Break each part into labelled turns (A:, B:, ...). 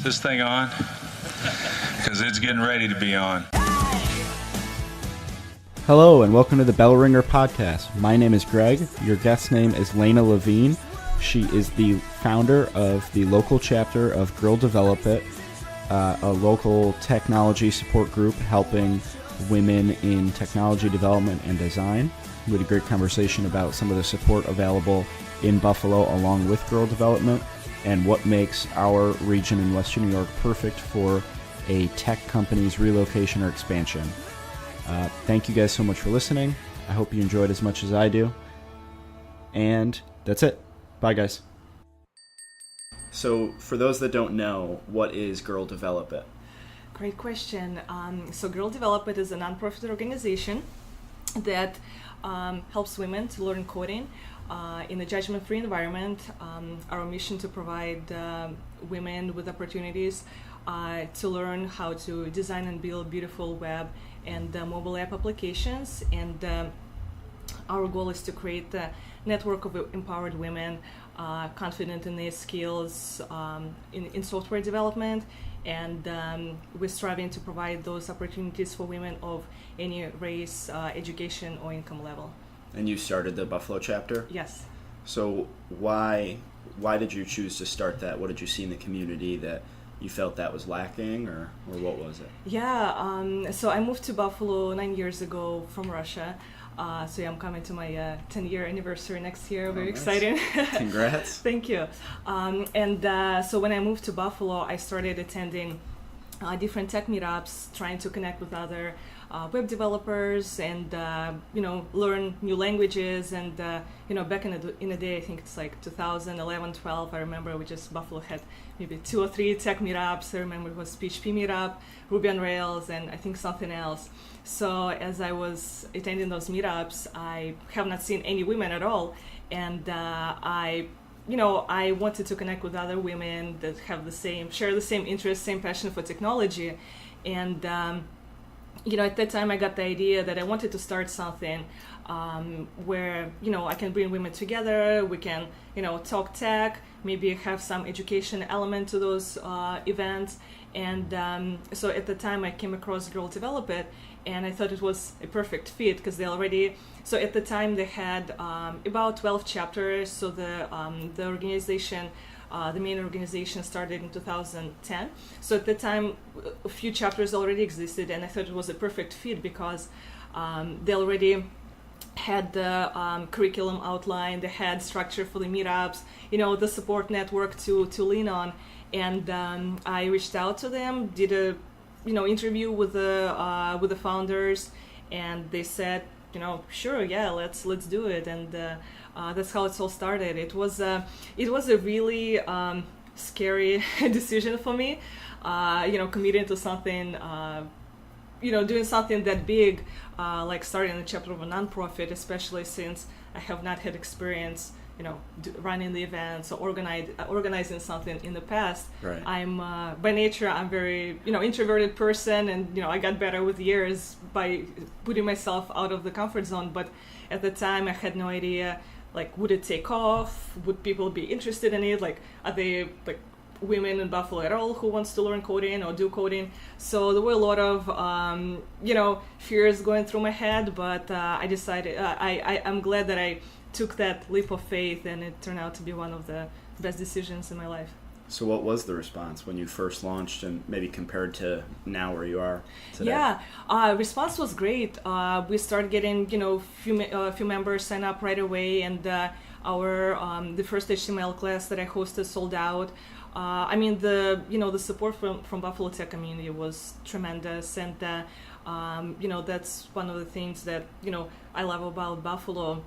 A: this thing on? Because it's getting ready to be on.
B: Hello and welcome to the Bell Ringer podcast. My name is Greg. Your guest name is Lena Levine. She is the founder of the local chapter of Girl Develop It, a local technology support group helping women in technology development and design. We had a great conversation about some of the support available in Buffalo along with girl development and what makes our region in Western New York perfect for a tech company's relocation or expansion. Thank you guys so much for listening. I hope you enjoyed as much as I do. And that's it. Bye, guys. So, for those that don't know, what is Girl Develop It?
C: Great question. So Girl Develop It is a nonprofit organization that helps women to learn coding in a judgment-free environment. Our mission to provide women with opportunities to learn how to design and build beautiful web and mobile app applications. And our goal is to create a network of empowered women confident in their skills in software development. And we're striving to provide those opportunities for women of any race, education, or income level.
B: And you started the Buffalo chapter?
C: Yes.
B: So why did you choose to start that? What did you see in the community that you felt that was lacking, or what was it?
C: Yeah, so I moved to Buffalo 9 years ago from Russia. So yeah, I'm coming to my 10-year anniversary next year. Very
B: nice.
C: Exciting.
B: Congrats.
C: Thank you. So when I moved to Buffalo, I started attending different tech meetups, trying to connect with other web developers and learn new languages. And back in the day, I think it's like 2011, 12. I remember Buffalo had maybe 2 or 3 tech meetups. I remember it was PHP meetup, Ruby on Rails, and I think something else. So as I was attending those meetups, I have not seen any women at all, and I wanted to connect with other women that have share the same interest, same passion for technology, and at that time I got the idea that I wanted to start something where I can bring women together. We can talk tech, maybe have some education element to those events. And so at the time I came across Girl Develop It, and I thought it was a perfect fit because so at the time they had about 12 chapters. So the organization, the main organization, started in 2010. So at the time a few chapters already existed, and I thought it was a perfect fit because they already had the curriculum outlined, they had structure for the meetups, the support network to lean on. And I reached out to them, did a interview with the founders, and they said, sure, yeah, let's do it. And that's how it all started. It was a really scary decision for me, committing to something, doing something that big, like starting a chapter of a nonprofit, especially since I have not had experience running the events or organizing something in the past.
B: Right.
C: I'm by nature I'm very introverted person, and I got better with years by putting myself out of the comfort zone. But at the time I had no idea, like, would it take off? Would people be interested in it? Like, are they like women in Buffalo at all who wants to learn coding or do coding? So there were a lot of fears going through my head, but I decided I'm glad that I took that leap of faith, and it turned out to be one of the best decisions in my life.
B: So what was the response when you first launched, and maybe compared to now where you are today?
C: Yeah, response was great. We started getting few members sign up right away, and the first HTML class that I hosted sold out. The support from Buffalo tech community was tremendous, and that's one of the things that I love about Buffalo,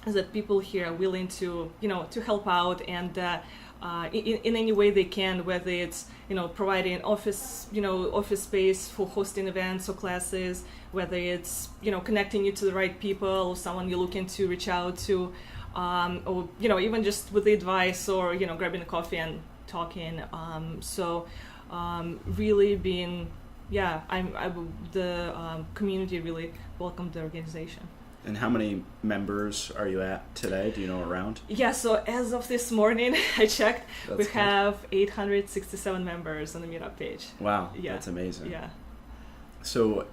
C: is that people here are willing to help out, and in any way they can, whether it's providing office space for hosting events or classes, whether it's connecting you to the right people or someone you're looking to reach out to, or even just with the advice, or grabbing a coffee and talking. Really being, the community really welcomed the organization.
B: And how many members are you at today? Do you know around?
C: Yeah, so as of this morning, I checked,
B: That's
C: we
B: good.
C: have 867 members on the meetup page.
B: Wow,
C: Yeah.
B: that's amazing.
C: Yeah.
B: So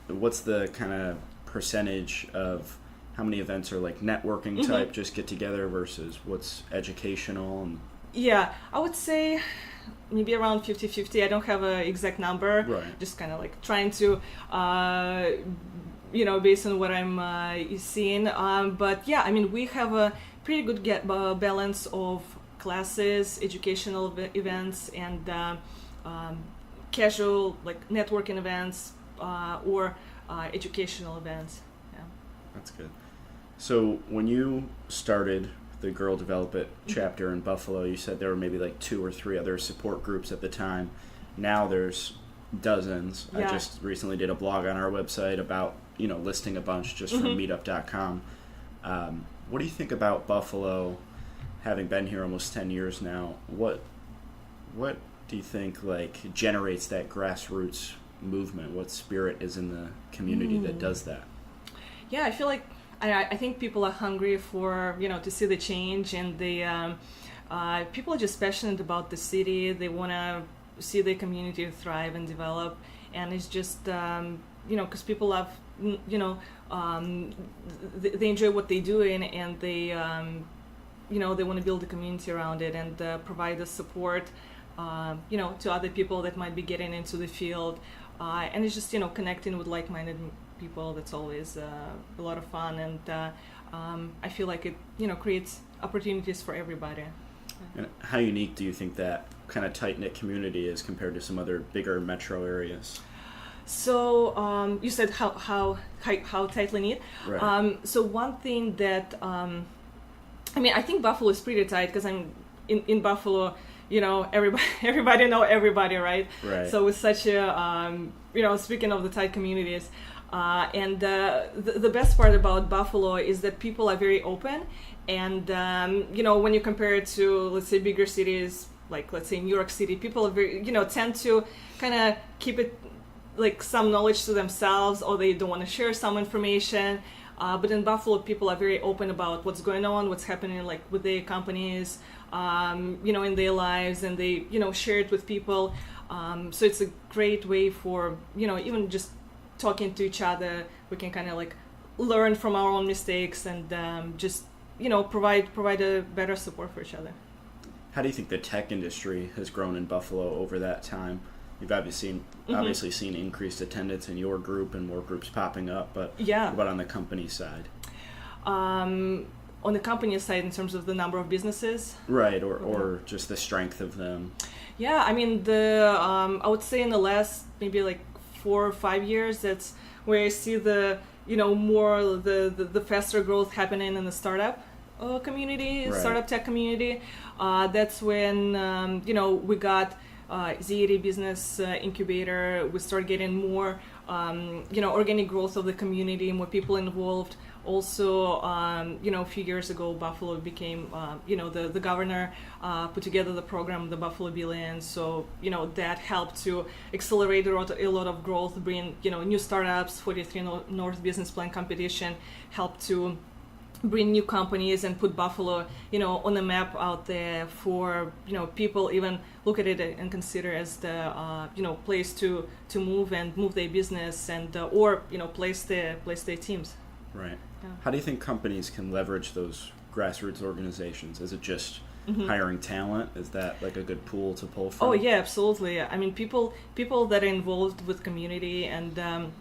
B: what's the kind of percentage of how many events are like networking type, just get together, versus what's educational? And
C: Yeah, I would say maybe around 50-50. I don't have an exact number.
B: Right.
C: Just kind of like trying to, based on what I'm seeing. But yeah, I mean, we have a pretty good balance of classes, educational events, and casual like networking events or educational events. Yeah.
B: that's good. So when you started the Girl Develop It chapter in Buffalo, you said there were maybe like 2 or 3 other support groups at the time. Now there's dozens.
C: Yeah.
B: I just recently did a blog on our website about, listing a bunch just from meetup.com. What do you think about Buffalo, having been here almost 10 years now? What do you think like generates that grassroots movement? What spirit is in the community that does that?
C: Yeah, I feel like I think people are hungry for to see the change, and people are just passionate about the city. They want to see the community thrive and develop, and it's just because people love they enjoy what they do, and they they want to build a community around it and provide the support to other people that might be getting into the field, and it's just connecting with like-minded people. That's always a lot of fun, and I feel like it creates opportunities for everybody.
B: And how unique do you think that kind of tight-knit community is compared to some other bigger metro areas?
C: So you said how tightly knit.
B: Right.
C: So one thing that I think Buffalo is pretty tight, because I'm in Buffalo. Everybody know everybody, right?
B: Right.
C: So with such a speaking of the tight communities, and the best part about Buffalo is that people are very open, and when you compare it to, let's say, bigger cities like, let's say, New York City, people are very tend to kind of keep it like some knowledge to themselves, or they don't want to share some information. But in Buffalo, people are very open about what's going on, what's happening like with their companies, in their lives, and they share it with people. So it's a great way for even just talking to each other. We can kind of like learn from our own mistakes, and just provide a better support for each other.
B: How do you think the tech industry has grown in Buffalo over that time? You've obviously seen increased attendance in your group and more groups popping up, but
C: Yeah.
B: what about on the company side?
C: On the company side, in terms of the number of businesses,
B: Right, or just the strength of them.
C: yeah, I mean I would say in the last maybe like 4 or 5 years, that's where I see the more the faster growth happening in the startup community,
B: Right.
C: startup tech community. That's when we got Z80 Business Incubator. We start getting more organic growth of the community, more people involved. Also, a few years ago, Buffalo became, the governor put together the program, the Buffalo Billion. So, that helped to accelerate a lot of growth, bring, new startups, 43 North Business Plan competition, helped to bring new companies and put Buffalo, on the map out there for, people even look at it and consider as the, place to move and move their business and, or, place their teams.
B: Right.
C: Yeah.
B: How do you think companies can leverage those grassroots organizations? Is it just hiring talent? Is that like a good pool to pull from?
C: Oh yeah, absolutely. I mean, people that are involved with community and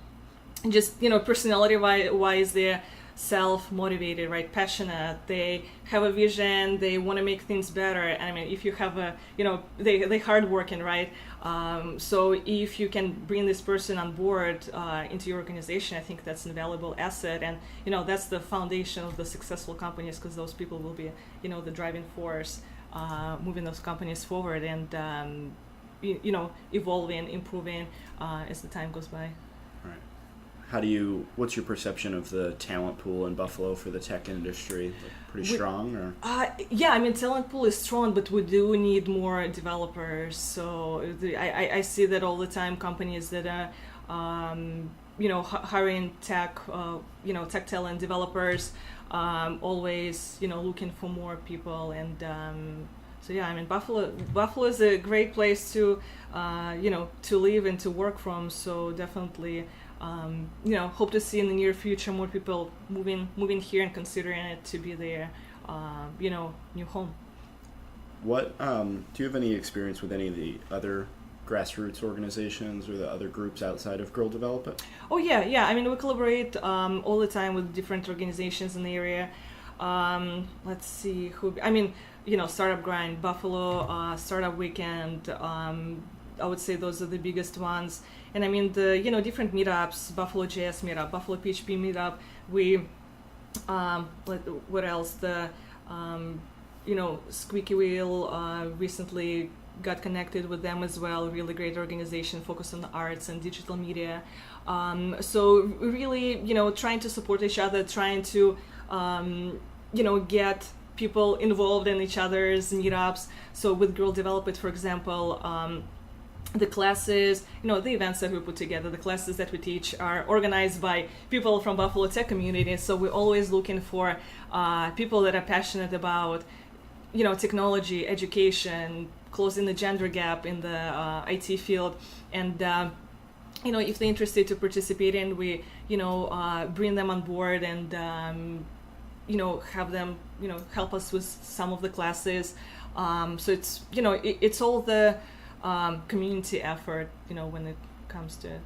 C: just personality wise, they're self-motivated, right? Passionate. They have a vision. They want to make things better. And I mean, if you have a they hardworking, right? So if you can bring this person on board into your organization, I think that's an invaluable asset, and that's the foundation of the successful companies, because those people will be the driving force moving those companies forward and evolving, improving as the time goes by.
B: Right. What's your perception of the talent pool in Buffalo for the tech industry? Like, pretty strong, or?
C: Yeah, I mean, talent pool is strong, but we do need more developers. So I see that all the time. Companies that are, hiring tech tech talent developers, always looking for more people. And so yeah, I mean, Buffalo is a great place to to live and to work from. So definitely hope to see in the near future more people moving here and considering it to be their new home.
B: What do you have any experience with any of the other grassroots organizations or the other groups outside of Girl Develop It?
C: Oh yeah. I mean, we collaborate all the time with different organizations in the area. Let's see Startup Grind, Buffalo Startup Weekend. I would say those are the biggest ones. And I mean the different meetups, Buffalo JS meetup, Buffalo PHP meetup. We what else? The Squeaky Wheel recently got connected with them as well. Really great organization focused on the arts and digital media. So really, trying to support each other, trying to, get people involved in each other's meetups. So with Girl Develop It, for example, the classes, the events that we put together, the classes that we teach are organized by people from Buffalo tech community. So we're always looking for people that are passionate about, technology, education, closing the gender gap in the IT field. And, if they're interested to participate in, we, bring them on board and, have them, help us with some of the classes. So it's, it's all the community effort, when it comes to.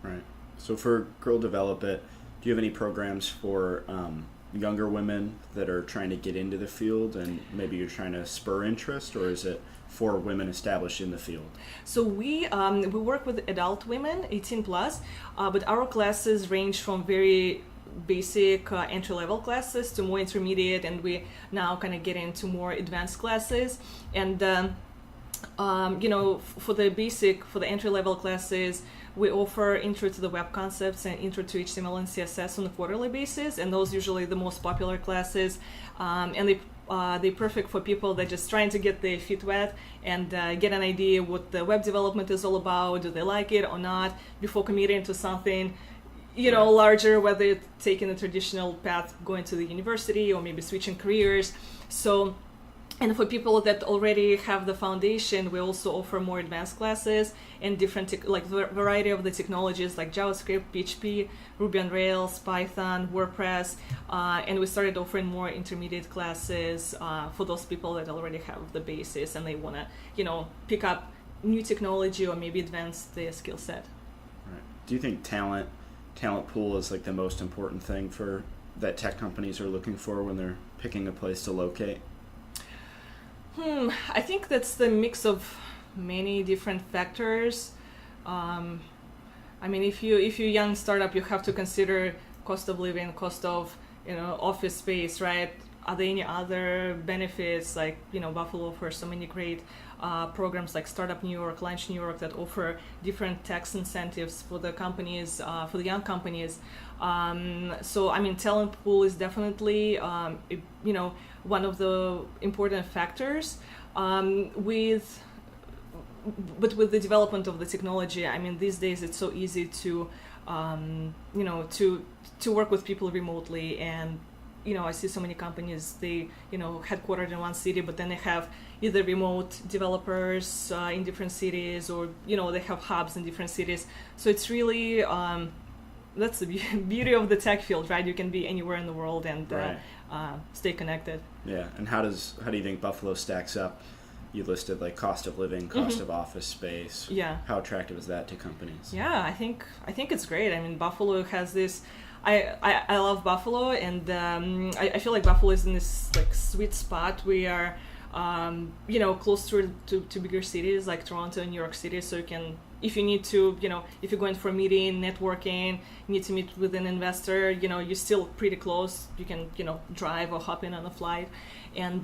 B: Right. So for Girl Develop It, do you have any programs for younger women that are trying to get into the field and maybe you're trying to spur interest, or is it for women established in the field?
C: So we work with adult women, 18 plus, but our classes range from very basic entry-level classes to more intermediate, and we now kind of get into more advanced classes. And for the entry-level classes, we offer intro to the web concepts and intro to HTML and CSS on a quarterly basis, and those usually the most popular classes. And they're perfect for people that are just trying to get their feet wet and get an idea what the web development is all about. Do they like it or not before committing to something larger, whether it's taking the traditional path, going to the university, or maybe switching careers. So, and for people that already have the foundation, we also offer more advanced classes and different variety of the technologies like JavaScript, PHP, Ruby on Rails, Python, WordPress, and we started offering more intermediate classes for those people that already have the basis and they want to, pick up new technology or maybe advance their skill set.
B: Right. Do you think talent pool is like the most important thing that tech companies are looking for when they're picking a place to locate?
C: I think that's the mix of many different factors. I mean, if you're a young startup, you have to consider cost of living, cost of office space, right? Are there any other benefits? Like Buffalo offers so many great programs like Startup New York, Launch New York, that offer different tax incentives for the companies, for the young companies. So I mean, talent pool is definitely one of the important factors. With the development of the technology, I mean, these days it's so easy to to work with people remotely. And I see so many companies, they headquartered in one city, but then they have either remote developers in different cities, or they have hubs in different cities. So it's really that's the beauty of the tech field, right? You can be anywhere in the world and
B: right.
C: Stay connected.
B: Yeah. And how do you think Buffalo stacks up? You listed like cost of living, cost of office space.
C: Yeah.
B: How attractive is that to companies?
C: Yeah, I think it's great. I mean, Buffalo has this. I love Buffalo, and I feel like Buffalo is in this like sweet spot. We are close to bigger cities like Toronto and New York City, so you can, if you need to, if you're going for a meeting, networking, you need to meet with an investor, you're still pretty close. You can drive or hop in on a flight, and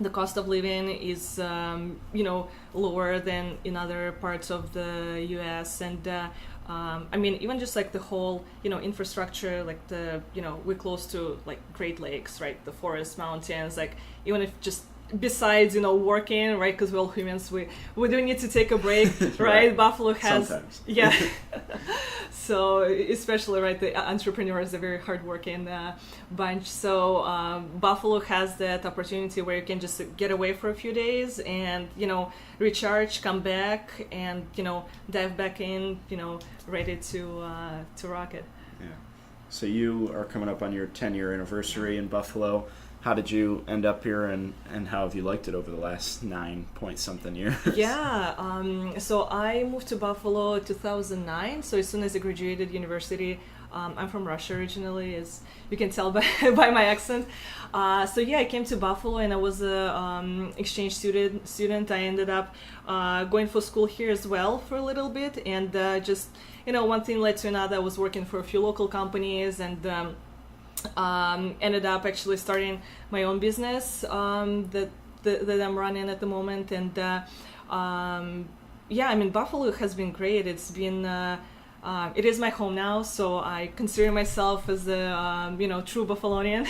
C: the cost of living is lower than in other parts of the U.S. and I mean, even just like the whole infrastructure, like we're close to like Great Lakes, right? The forests, mountains, like even if just besides, working, right? Because we're all humans, we do need to take a break, right? Buffalo has,
B: sometimes.
C: yeah. So especially, right, the entrepreneurs are very hardworking bunch. So Buffalo has that opportunity where you can just get away for a few days and recharge, come back, and dive back in, ready to rock it.
B: Yeah. So you are coming up on your 10-year anniversary in Buffalo. How did you end up here, and how have you liked it over the last 9-point-something years?
C: Yeah, so I moved to Buffalo 2009. So as soon as I graduated university, I'm from Russia originally, as you can tell by my accent. So yeah, I came to Buffalo and I was a exchange student. I ended up going for school here as well for a little bit, and just one thing led to another. I was working for a few local companies and ended up actually starting my own business that I'm running at the moment. And yeah, I mean, Buffalo has been great. It's been it is my home now, so I consider myself as a true Buffalonian.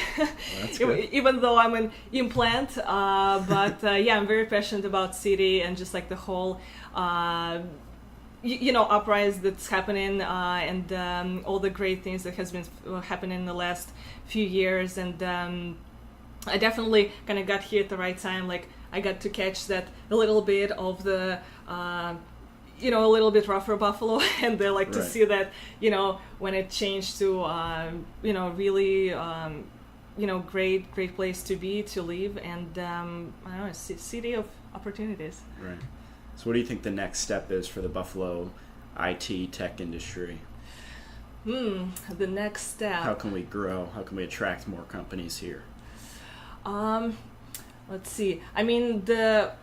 B: That's good.
C: Even though I'm an implant, but yeah, I'm very passionate about city and just like the whole uprise that's happening and all the great things that has been happening in the last few years. And I definitely kind of got here at the right time. Like I got to catch that a little bit of the a little bit rougher Buffalo, and they like to see that when it changed to really great place to be, to live, and I don't know, city of opportunities.
B: Right. So what do you think the next step is for the Buffalo IT tech industry?
C: The next step.
B: How can we grow? How can we attract more companies here?
C: Let's see. I mean,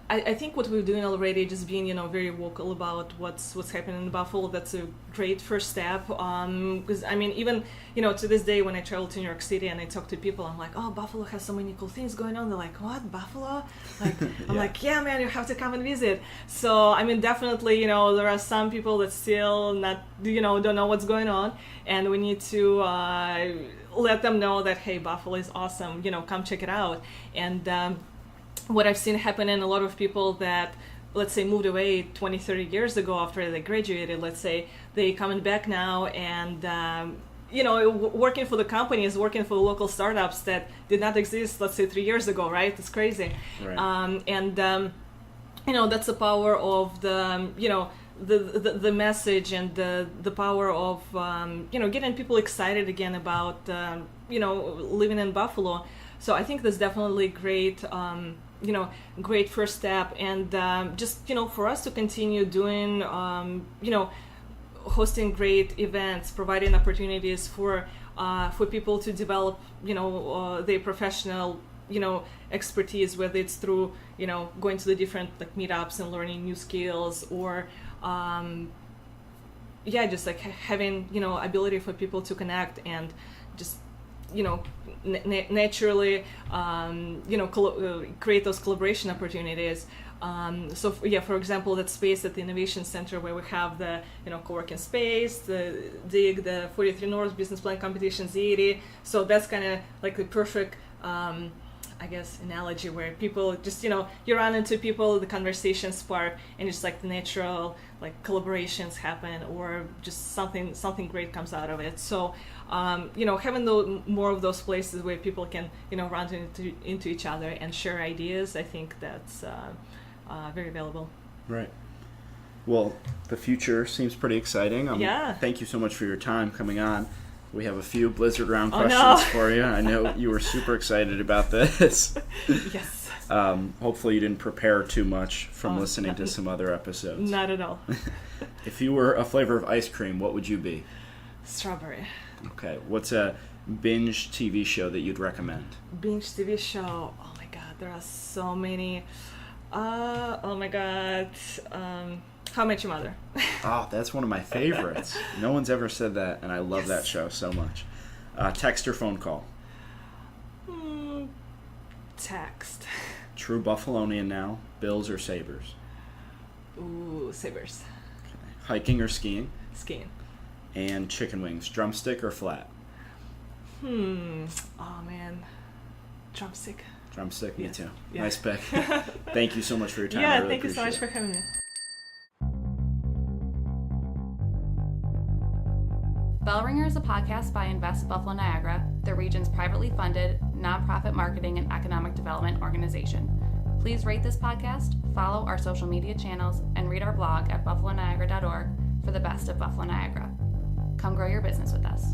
C: I think what we're doing already, just being very vocal about what's happening in Buffalo, that's a great first step. Because I mean, even to this day, when I travel to New York City and I talk to people, I'm like, oh, Buffalo has so many cool things going on. They're like, what, Buffalo? Like, I'm like, yeah, man, you have to come and visit. So I mean, definitely, there are some people that still not don't know what's going on, and we need to let them know that, hey, Buffalo is awesome. Come check it out. And what I've seen happen in a lot of people that, let's say, moved away 20, 30 years ago after they graduated, let's say, they coming back now and, working for the companies, working for local startups that did not exist, let's say, 3 years ago, right? It's crazy.
B: Right.
C: That's the power of the message and the power of, getting people excited again about, living in Buffalo. So I think that's definitely great. Great first step, and just for us to continue doing hosting great events, providing opportunities for people to develop their professional expertise, whether it's through going to the different meetups and learning new skills, or just like having ability for people to connect and just naturally create those collaboration opportunities. For example, that space at the Innovation Center where we have the co-working space, the DIG, the 43 North Business Plan Competition Z80. So that's kind of like the perfect analogy where people just you run into people, the conversations spark, and it's like the natural collaborations happen, or just something great comes out of it. So having more of those places where people can run into each other and share ideas, I think that's very valuable.
B: Right. Well, the future seems pretty exciting.
C: Yeah.
B: Thank you so much for your time coming on. We have a few Blizzard round questions for you. I know you were super excited about this.
C: Yes.
B: Hopefully you didn't prepare too much from listening to some other episodes.
C: Not at all.
B: If you were a flavor of ice cream, what would you be?
C: Strawberry.
B: Okay. What's a Binge TV show that you'd recommend?
C: Binge TV show. Oh my God, there are so many. Oh my God. How I Met Your Mother.
B: Oh, that's one of my favorites. No one's ever said that, and I love that show so much. Text or phone call?
C: Text.
B: True Buffalonian now, Bills or Sabres?
C: Ooh, Sabres.
B: Okay. Hiking or skiing?
C: Skiing.
B: And chicken wings, drumstick or flat?
C: Oh man, drumstick.
B: Drumstick, me
C: Yes.
B: too.
C: Yeah.
B: Nice pick. Thank you so much for your time. I
C: Yeah,
B: really
C: thank you so much
B: appreciate
C: for having me.
D: Bell Ringer is a podcast by Invest Buffalo Niagara, the region's privately funded, nonprofit marketing and economic development organization. Please rate this podcast, follow our social media channels, and read our blog at buffaloniagara.org for the best of Buffalo Niagara. Come grow your business with us.